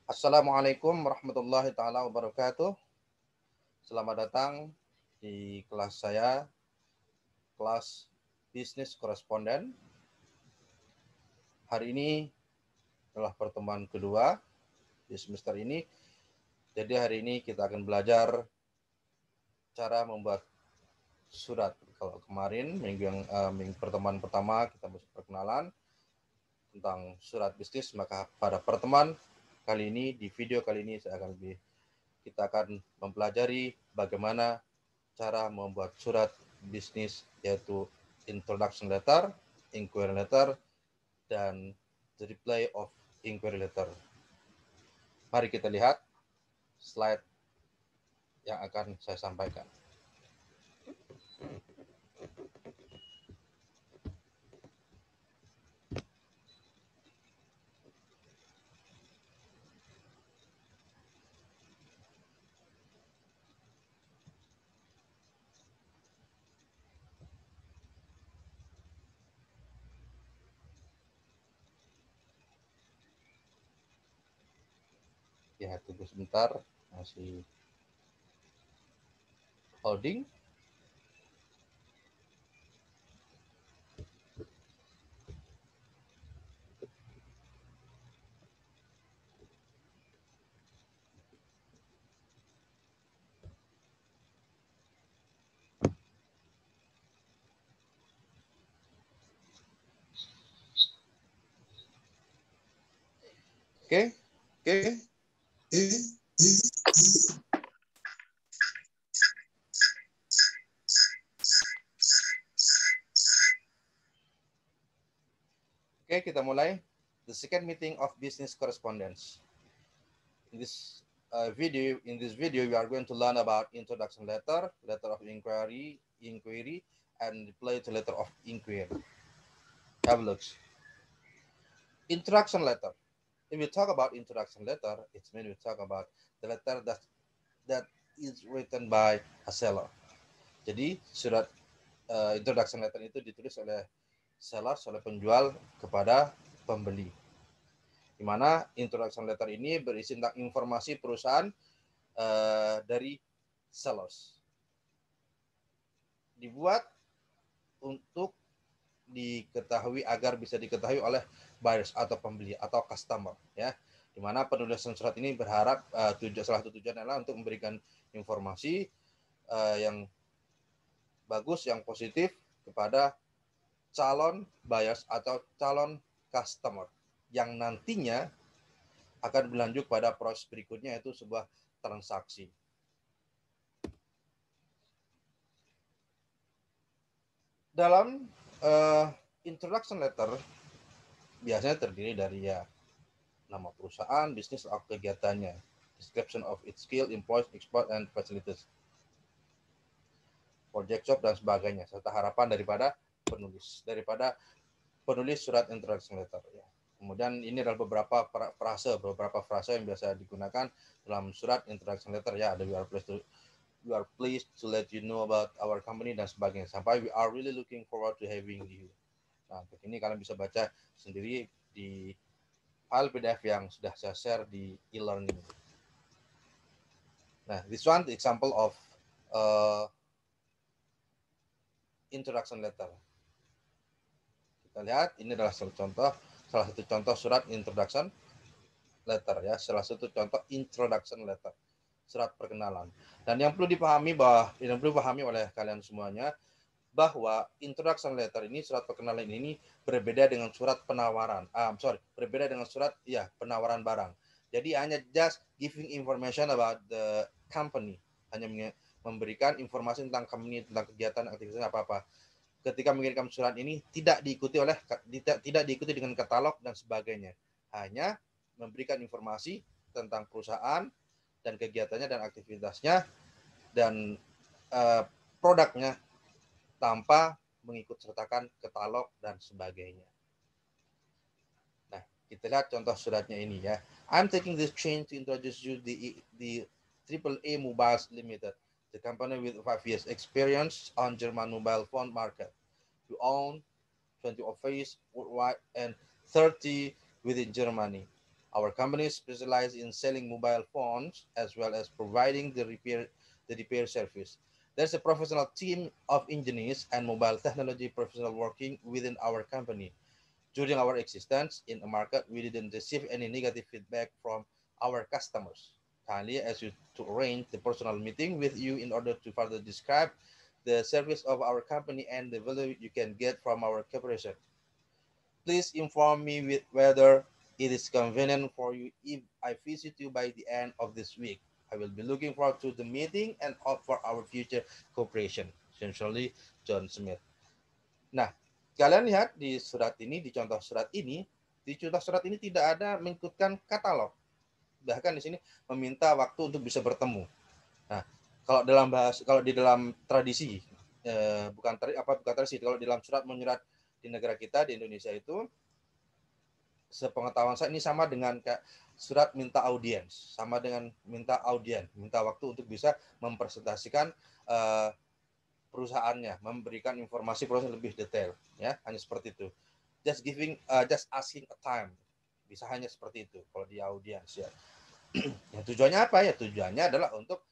Assalamualaikum warahmatullahi taala wabarakatuh. Selamat datang di kelas saya, kelas bisnis koresponden. Hari ini adalah pertemuan kedua di semester ini. Jadi hari ini kita akan belajar cara membuat surat. Kalau kemarin minggu pertemuan pertama kita perkenalan tentang surat bisnis, maka pada pertemuan kali ini di video kali ini kita akan mempelajari bagaimana cara membuat surat bisnis, yaitu introduction letter, inquiry letter, dan the reply of inquiry letter. Mari kita lihat slide yang akan saya sampaikan. Ya, tunggu sebentar, masih holding. Oke. Oke, kita mulai. The second meeting of business correspondence. In this video, we are going to learn about introduction letter, letter of inquiry, and reply to letter of inquiry. Have a look. Introduction letter. If we talk about introduction letter, it's when we talk about the letter that is written by a seller. Jadi surat introduction letter itu ditulis oleh seller, oleh penjual kepada pembeli. Di mana introduction letter ini berisi tentang informasi perusahaan dari sellers. Dibuat untuk diketahui agar bisa diketahui oleh buyers atau pembeli atau customer, ya. Di mana penulisan surat ini berharap salah satu tujuan adalah untuk memberikan informasi yang bagus, yang positif kepada calon buyers atau calon customer yang nantinya akan berlanjut pada proses berikutnya, yaitu sebuah transaksi. Dalam introduction letter biasanya terdiri dari nama perusahaan, bisnis atau kegiatannya, description of its skill, employees, export, and facilities, project job, dan sebagainya, serta harapan daripada penulis surat introduction letter. Ya. Kemudian ini adalah beberapa frase yang biasa digunakan dalam surat introduction letter. Ya, ada we are pleased to let you know about our company dan sebagainya, sampai we are really looking forward to having you. Nah, untuk ini kalian bisa baca sendiri di file PDF yang sudah saya share di e-learning. Nah, this one the example of introduction letter. Kita lihat ini adalah salah satu contoh surat introduction letter, ya, salah satu contoh introduction letter, surat perkenalan. Dan yang perlu dipahami oleh kalian semuanya bahwa introduction letter ini, surat perkenalan ini berbeda dengan surat penawaran. Berbeda dengan surat penawaran barang. Jadi hanya just giving information about the company, hanya memberikan informasi tentang company, tentang kegiatan, aktivitas apa-apa. Ketika mengirimkan surat ini tidak diikuti dengan katalog dan sebagainya. Hanya memberikan informasi tentang perusahaan dan kegiatannya dan aktivitasnya dan produknya, tanpa mengikut sertakan katalog dan sebagainya. Nah, kita lihat contoh suratnya ini, ya. I'm taking this chance to introduce you the AAA Mobiles Limited, the company with 5 years experience on German mobile phone market. We own 20 offices worldwide and 30 within Germany. Our company specializes in selling mobile phones as well as providing the repair service. There's a professional team of engineers and mobile technology professionals working within our company. During our existence in a market, we didn't receive any negative feedback from our customers. Kindly ask you to arrange the personal meeting with you in order to further describe the service of our company and the value you can get from our cooperation. Please inform me with whether it is convenient for you if I visit you by the end of this week. I will be looking forward to the meeting and hope for our future cooperation. Sincerely, John Smith. Nah, kalian lihat di surat ini, di contoh surat ini, tidak ada mengikutkan katalog. Bahkan di sini meminta waktu untuk bisa bertemu. Nah, kalau di dalam tradisi bukan tradisi, kalau di dalam surat menyurat di negara kita di Indonesia itu, sepengetahuan saya ini sama dengan kayak surat minta audiens, sama dengan minta waktu untuk bisa mempresentasikan perusahaannya, memberikan informasi perusahaan lebih detail, ya, hanya seperti itu. Just asking a time, bisa hanya seperti itu kalau di audiens, ya. Ya, tujuannya apa ya? Tujuannya adalah untuk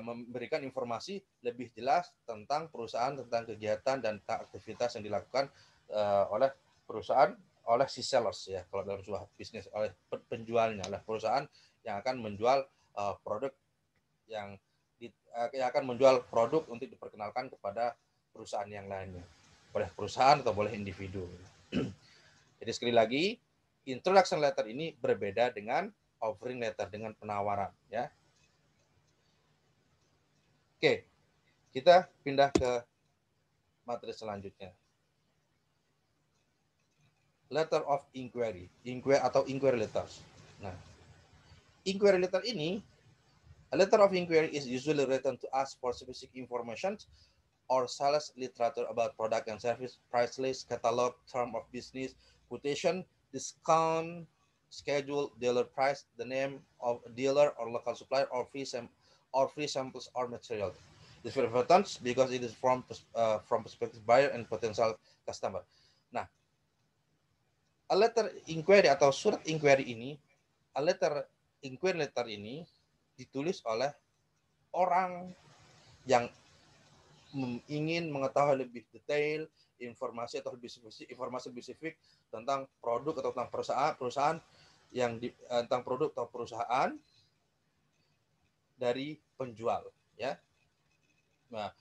memberikan informasi lebih jelas tentang perusahaan, tentang kegiatan dan aktivitas yang dilakukan oleh perusahaan, oleh si sellers, ya, kalau dalam sebuah bisnis, oleh penjualnya, oleh perusahaan yang akan menjual produk yang akan menjual produk untuk diperkenalkan kepada perusahaan yang lainnya, boleh perusahaan atau boleh individu. Jadi sekali lagi, introduction letter ini berbeda dengan offering letter, dengan penawaran, ya. Oke, kita pindah ke materi selanjutnya. Letter of inquiry atau inquiry letters. Nah, inquiry letter ini, a letter of inquiry is usually written to ask for specific information or sales literature about product and service, price list, catalog, term of business, quotation, discount, schedule, dealer price, the name of dealer or local supplier, or free samples or material. This is very important because it is from prospective buyer and potential customer. Nah, a letter inquiry atau surat inquiry ini, inquiry letter ini ditulis oleh orang yang ingin mengetahui lebih detail informasi atau informasi spesifik tentang produk atau tentang perusahaan yang tentang produk atau perusahaan dari penjual, ya. Nah,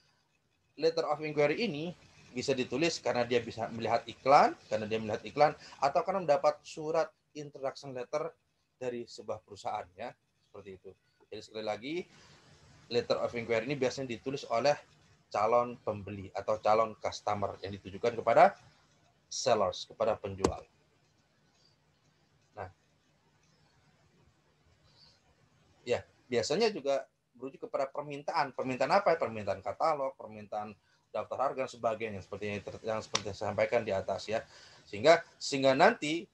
letter of inquiry ini bisa ditulis karena dia bisa melihat iklan, atau karena mendapat surat introduction letter dari sebuah perusahaan, ya, seperti itu. Jadi sekali lagi, letter of inquiry ini biasanya ditulis oleh calon pembeli atau calon customer yang ditujukan kepada sellers, kepada penjual. Nah, ya, biasanya juga merujuk kepada permintaan. Permintaan apa? Permintaan katalog, permintaan daftar harga dan sebagainya, seperti yang seperti saya sampaikan di atas, ya. Sehingga nanti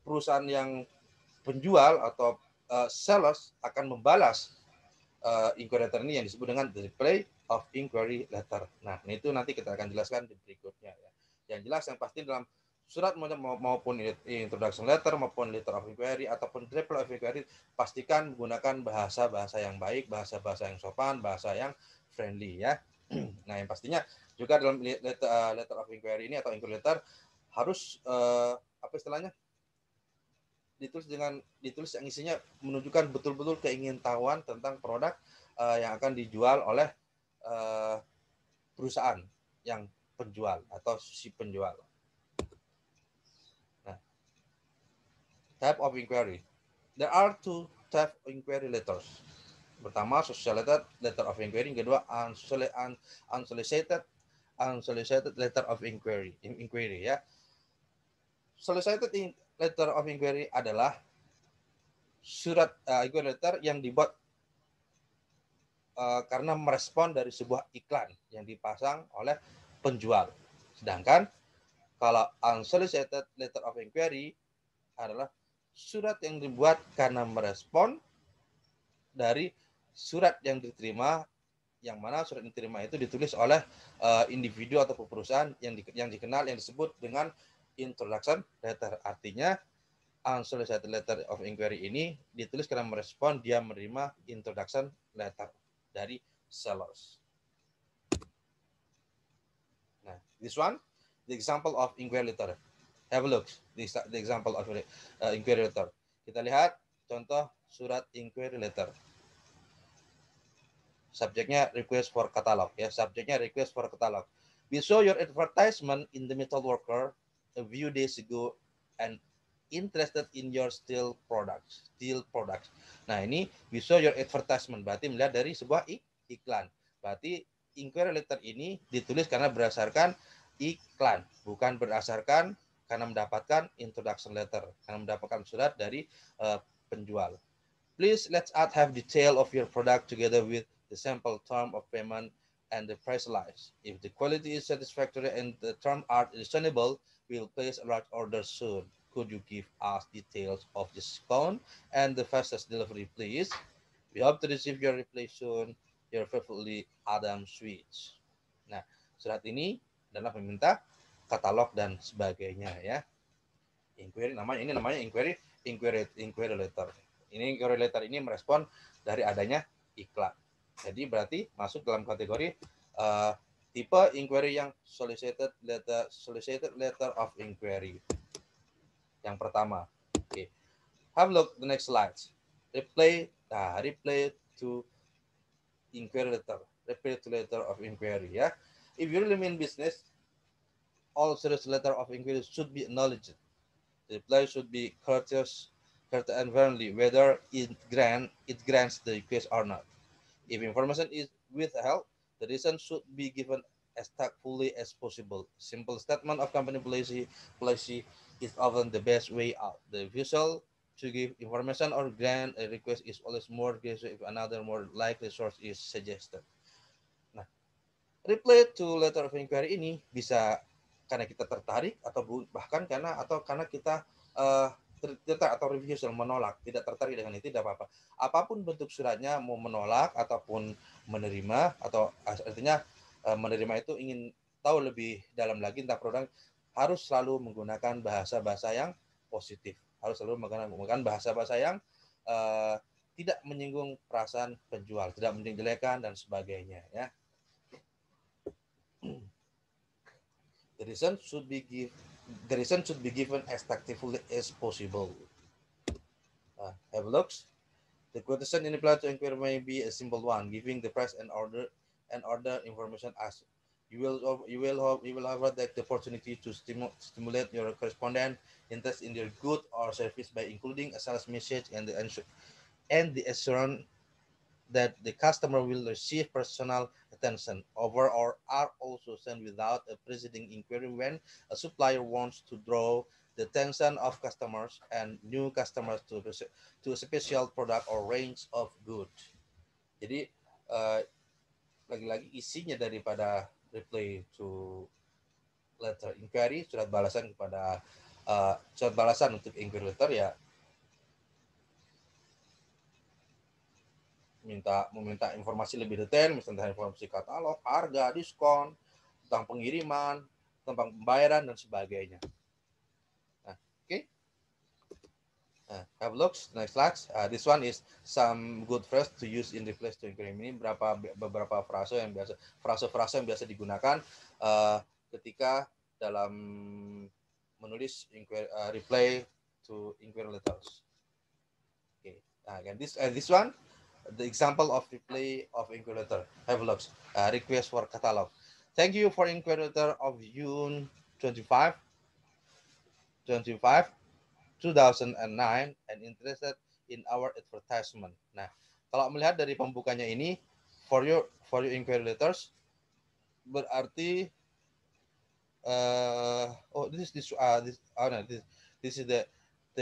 perusahaan yang penjual atau sellers akan membalas inquiry letter ini yang disebut dengan the reply of inquiry letter. Nah, itu nanti kita akan jelaskan di berikutnya, ya. Yang jelas yang pasti dalam surat maupun introduction letter maupun letter of inquiry ataupun reply of inquiry, pastikan menggunakan bahasa-bahasa yang baik, bahasa-bahasa yang sopan, bahasa yang friendly, ya. Nah, yang pastinya juga dalam letter of inquiry ini atau inquiry letter harus apa istilahnya, ditulis yang isinya menunjukkan betul-betul keingintahuan tentang produk yang akan dijual oleh perusahaan yang penjual atau si penjual. Nah, type of inquiry. There are two type of inquiry letters. Pertama, solicited letter of inquiry. Yang kedua, unsolicited letter of inquiry, ya. Solicited letter of inquiry adalah surat inquiry letter yang dibuat karena merespon dari sebuah iklan yang dipasang oleh penjual. Sedangkan kalau unsolicited letter of inquiry adalah surat yang dibuat karena merespon dari surat yang diterima, yang mana surat yang diterima itu ditulis oleh individu atau perusahaan yang dikenal, yang disebut dengan introduction letter. Artinya unsolicited letter of inquiry ini ditulis karena merespon dia menerima introduction letter dari sellers. Nah, this one, the example of inquiry letter. Have a look, the example of inquiry letter. Kita lihat contoh surat inquiry letter. Subjeknya request for catalog, ya. Subjeknya request for catalog. We saw your advertisement in the metal worker a few days ago and interested in your steel products. Nah, ini we saw your advertisement berarti melihat dari sebuah iklan. Berarti inquiry letter ini ditulis karena berdasarkan iklan, bukan berdasarkan karena mendapatkan introduction letter, karena mendapatkan surat dari penjual. Please let's have detail of your product together with the sample term of payment and the price list. If the quality is satisfactory and the terms are reasonable, we'll place a large order soon. Could you give us details of discount and the fastest delivery, please? We hope to receive your reply soon. Your faithfully, Adam Switch. Nah, surat ini adalah meminta katalog dan sebagainya, ya. Inquiry ini namanya inquiry letter. Ini inquiry letter ini merespon dari adanya iklan. Jadi berarti masuk dalam kategori tipe inquiry yang solicited letter of inquiry. Yang pertama. Oke. Have a look the next slides. Reply to inquiry letter. Reply to letter of inquiry, ya. If you really mean business, all serious letter of inquiry should be acknowledged. The reply should be courteous and friendly, whether it grants the request or not. If information is withheld, the reason should be given as tactfully as possible. Simple statement of company policy is often the best way out. The refusal to give information or grant a request is always more aggressive if another more likely source is suggested. Nah, reply to letter of inquiry ini bisa karena kita tertarik atau bahkan karena kita tertarik atau refusal, menolak, tidak tertarik dengan itu, tidak apa-apa. Apapun bentuk suratnya, mau menolak ataupun menerima, atau artinya menerima itu ingin tahu lebih dalam lagi tentang produk, harus selalu menggunakan bahasa-bahasa yang positif, harus selalu menggunakan bahasa-bahasa yang tidak menyinggung perasaan penjual, tidak menjelekkan dan sebagainya, ya. The reason should be given as tactfully as possible. Have a look. The quotation in reply to inquiry may be a simple one, giving the price and order information as you will have the opportunity to stimulate your correspondent interest in your good or service by including a sales message and the assurance that the customer will receive personal attention. Over or are also sent without a preceding inquiry when a supplier wants to draw the attention of customers and new customers to a special product or range of goods. Jadi lagi-lagi isinya daripada reply to letter inquiry, surat balasan untuk inquiry letter, ya meminta informasi lebih detail, misalnya informasi katalog, harga, diskon, tentang pengiriman, tentang pembayaran dan sebagainya. Nah, oke. Have a look. Next slide. This one is some good phrase to use in reply to inquiry. Ini beberapa frase yang biasa digunakan ketika dalam menulis reply to inquiry letters. Okay. Again, this one. The example of reply of inquiry letter. Have a look. Request for catalog. Thank you for inquiry letter of June 25, 2009 and interested in our advertisement. Nah, kalau melihat dari pembukanya ini, for your inquiry letters berarti this is the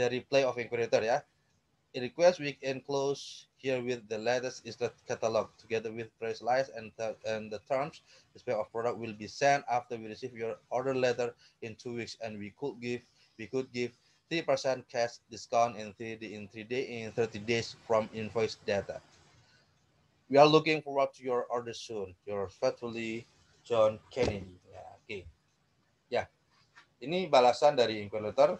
reply of inquiry letter, ya. A request we enclose here with the latest is the catalog together with price list and the terms. The spec of product will be sent after we receive your order letter in 2 weeks, and we could give 3% cash discount in 30 days from invoice data. We are looking forward to your order soon. Yours faithfully, John Kennedy. Ya, oke. Ya, ini balasan dari inquiry letter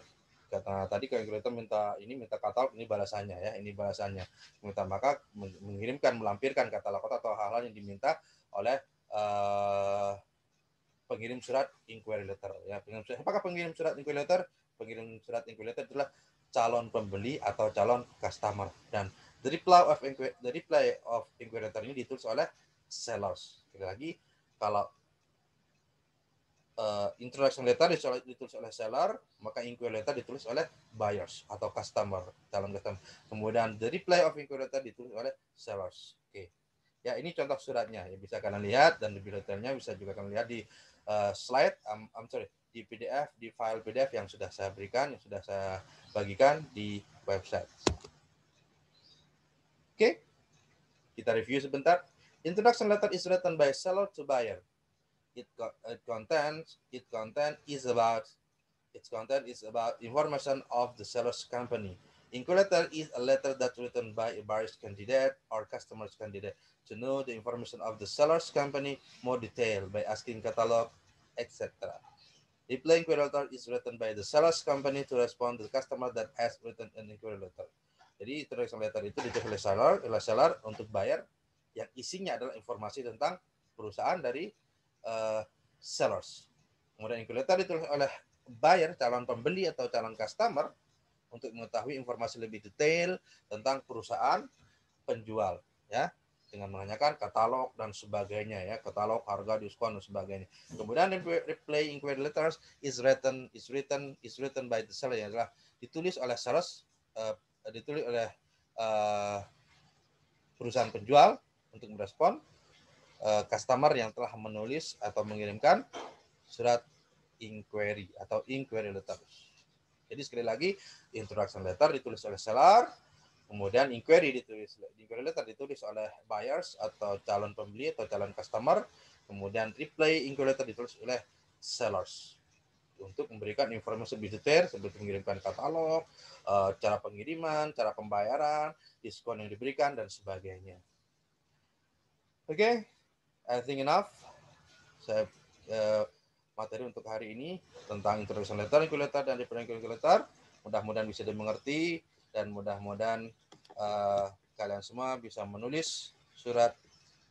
kata tadi calculator minta katalog, ini balasannya ya, ini balasannya. Maka mengirimkan, melampirkan katalog atau hal-hal yang diminta oleh pengirim surat inquiry letter ya. Apakah pengirim surat inquiry letter? Pengirim surat inquiry letter adalah calon pembeli atau calon customer, dan the reply of inquiry letter ini ditulis oleh sellers. Sekali lagi, kalau introduction letter ditulis oleh seller, maka inquiry letter ditulis oleh buyers atau customer, calon customer. Kemudian the reply of inquiry letter ditulis oleh sellers. Oke. Ya, ini contoh suratnya. Ya, bisa kalian lihat, dan lebih detailnya bisa juga kalian lihat di slide, di PDF, di file PDF yang sudah saya berikan, yang sudah saya bagikan di website. Oke. Kita review sebentar. Introduction letter is written by seller to buyer. Its content is about information of the seller's company. Inquiry letter is a letter that's written by a buyer's candidate or customer's candidate to know the information of the seller's company more detailed by asking catalog, etc. Reply inquiry letter is written by the seller's company to respond to the customer that has written an inquiry letter. Jadi introduction letter itu ditulis oleh seller untuk buyer, yang isinya adalah informasi tentang perusahaan dari sellers. Kemudian inquiry letter ditulis oleh buyer, calon pembeli atau calon customer, untuk mengetahui informasi lebih detail tentang perusahaan penjual, ya, dengan menanyakan katalog dan sebagainya, ya, katalog, harga, diskon dan sebagainya. Kemudian reply inquiry letters is written by the seller, yang adalah ditulis oleh sellers, ditulis oleh perusahaan penjual untuk merespon customer yang telah menulis atau mengirimkan surat inquiry atau inquiry letter. Jadi sekali lagi, introduction letter ditulis oleh seller, kemudian inquiry letter ditulis oleh buyers atau calon pembeli atau calon customer, kemudian reply inquiry letter ditulis oleh sellers untuk memberikan informasi lebih detail seperti mengirimkan katalog, cara pengiriman, cara pembayaran, diskon yang diberikan, dan sebagainya. Oke. I think enough. Saya materi untuk hari ini tentang introduction letter, inquiry letter, dan reply inquiry letter. Mudah-mudahan bisa dimengerti, dan mudah-mudahan kalian semua bisa menulis surat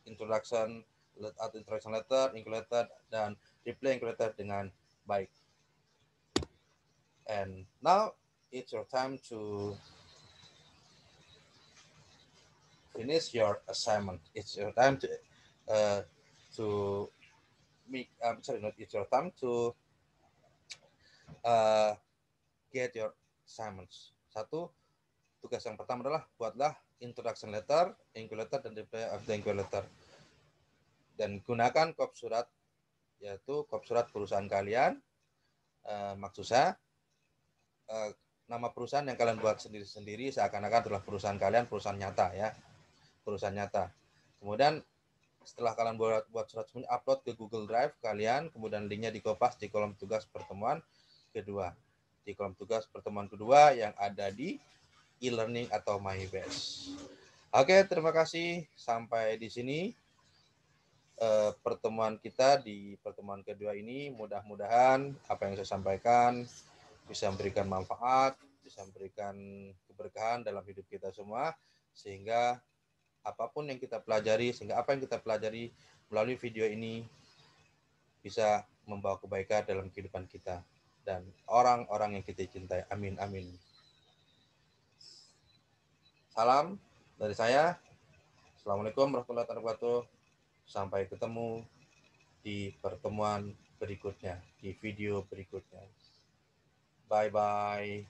introduction letter, inquiry letter, dan reply inquiry letter dengan baik. And now it's your time to finish your assignment. It's your time to it's your time to get your assignments. Satu, tugas yang pertama adalah buatlah introduction letter, inquiry letter, dan reply of the inquiry letter. Dan gunakan kop surat, yaitu kop surat perusahaan kalian. Maksud saya, nama perusahaan yang kalian buat sendiri-sendiri seakan-akan adalah perusahaan kalian, perusahaan nyata, ya, perusahaan nyata. Kemudian setelah kalian buat surat semuanya, upload ke Google Drive kalian, kemudian linknya dikopas di kolom tugas pertemuan kedua. Di kolom tugas pertemuan kedua yang ada di e-learning atau MyBase. Oke, terima kasih. Sampai di sini pertemuan kita di pertemuan kedua ini. Mudah-mudahan apa yang saya sampaikan bisa memberikan manfaat, bisa memberikan keberkahan dalam hidup kita semua, sehingga apapun yang kita pelajari, apa yang kita pelajari melalui video ini bisa membawa kebaikan dalam kehidupan kita dan orang-orang yang kita cintai. Amin, amin. Salam dari saya. Assalamualaikum warahmatullahi wabarakatuh. Sampai ketemu di pertemuan berikutnya, di video berikutnya. Bye-bye.